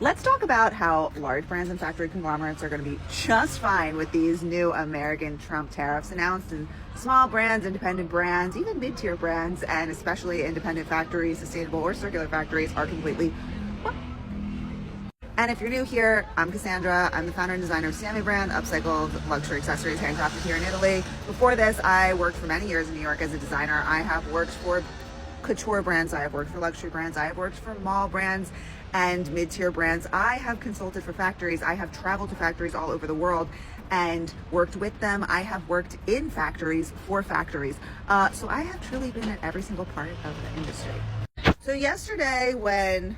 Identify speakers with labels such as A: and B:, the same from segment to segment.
A: Let's talk about how large brands and factory conglomerates are going to be just fine with these new American Trump tariffs announced, and small brands, independent brands, even mid-tier brands, and especially independent factories, sustainable or circular factories, are completely. And if you're new here, I'm Cassandra. I'm the founder and designer of Sieme brand, Upcycled luxury accessories handcrafted here in Italy. Before this, I worked for many years in New York as a designer. I have worked for couture brands, I have worked for luxury brands, I have worked for mall brands and mid-tier brands. I have consulted for factories. I have traveled to factories all over the world and worked with them. I have worked in factories for factories. So I have truly been at every single part of the industry. So yesterday, when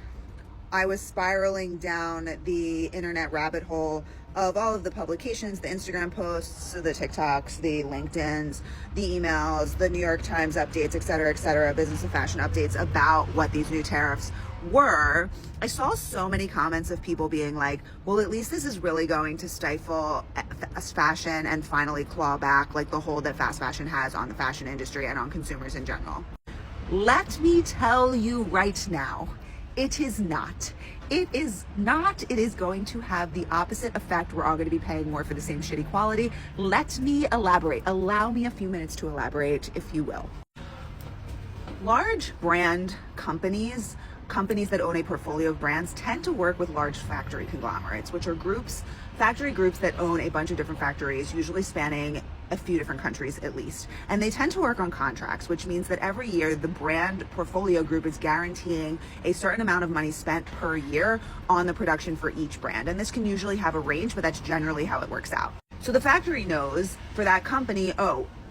A: I was spiraling down the internet rabbit hole of all of the publications, the Instagram posts, the TikToks, the LinkedIns, the emails, the New York Times updates, et cetera, business and fashion updates about what these new tariffs were, I saw so many comments of people being like, well, at least this is really going to stifle fast fashion and finally claw back like the hold that fast fashion has on the fashion industry and on consumers in general. Let me tell you right now, it is not. It is not. It is going to have the opposite effect. We're all going to be paying more for the same shitty quality. Let me elaborate. Allow me a few minutes to elaborate, if you will. Large brand companies that own a portfolio of brands tend to work with large factory conglomerates, which are factory groups that own a bunch of different factories, usually spanning a few different countries at least. And they tend to work on contracts, which means that every year the brand portfolio group is guaranteeing a certain amount of money spent per year on the production for each brand. And this can usually have a range, but that's generally how it works out. So the factory knows for that company,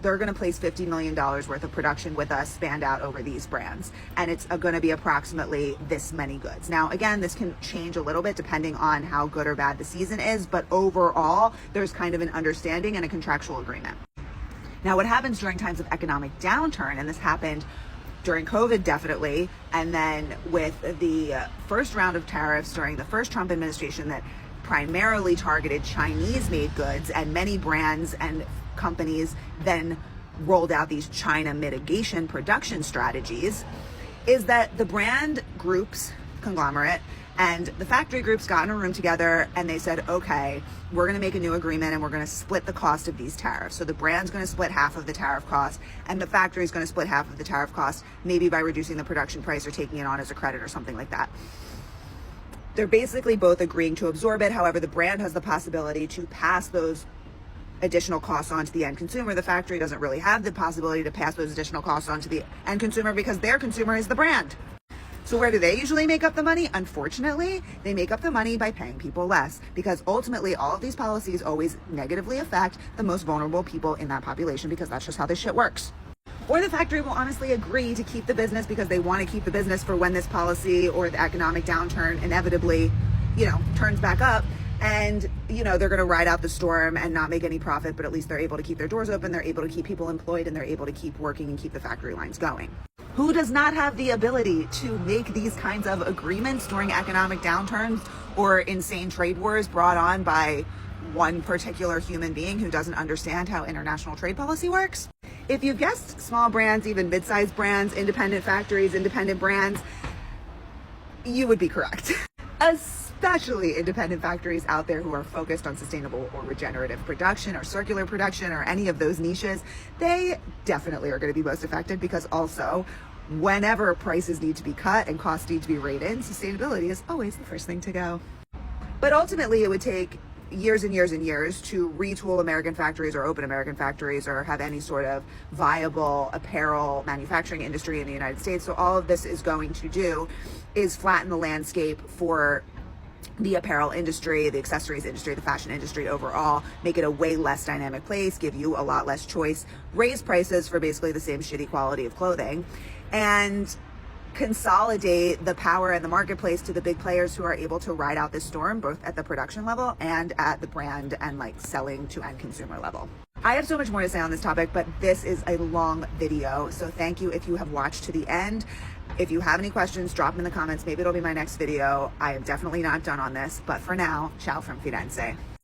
A: they're going to place $50 million worth of production with us spanned out over these brands. And it's going to be approximately this many goods. Now, again, this can change a little bit depending on how good or bad the season is, but overall, there's kind of an understanding and a contractual agreement. Now, what happens during times of economic downturn, and this happened during COVID definitely, and then with the first round of tariffs during the first Trump administration that primarily targeted Chinese-made goods, and many brands and companies then rolled out these China mitigation production strategies, is that the brand groups, conglomerate, and the factory groups got in a room together and they said, okay, we're going to make a new agreement and we're going to split the cost of these tariffs. So the brand's going to split half of the tariff cost and the factory's going to split half of the tariff cost, maybe by reducing the production price or taking it on as a credit or something like that. They're basically both agreeing to absorb it. However, the brand has the possibility to pass those additional costs on to the end consumer. The factory doesn't really have the possibility to pass those additional costs on to the end consumer because their consumer is the brand. So where do they usually make up the money? Unfortunately, they make up the money by paying people less, because ultimately all of these policies always negatively affect the most vulnerable people in that population, because that's just how this shit works. Or the factory will honestly agree to keep the business because they want to keep the business for when this policy or the economic downturn inevitably, turns back up. And, they're going to ride out the storm and not make any profit, but at least they're able to keep their doors open, they're able to keep people employed, and they're able to keep working and keep the factory lines going. Who does not have the ability to make these kinds of agreements during economic downturns or insane trade wars brought on by one particular human being who doesn't understand how international trade policy works? If you've guessed small brands, even mid-sized brands, independent factories, independent brands, you would be correct. Especially independent factories out there who are focused on sustainable or regenerative production or circular production or any of those niches, they definitely are going to be most affected, because also whenever prices need to be cut and costs need to be reined in, sustainability is always the first thing to go. But ultimately it would take years and years and years to retool American factories or open American factories or have any sort of viable apparel manufacturing industry in the United States. So all of this is going to do is flatten the landscape for the apparel industry, the accessories industry, the fashion industry overall, make it a way less dynamic place, give you a lot less choice, raise prices for basically the same shitty quality of clothing, and consolidate the power in the marketplace to the big players who are able to ride out this storm, both at the production level and at the brand and selling to end consumer level. I have so much more to say on this topic, but this is a long video, so thank you if you have watched to the end. If you have any questions, drop them in the comments. Maybe it'll be my next video. I am definitely not done on this, but for now, ciao from Firenze.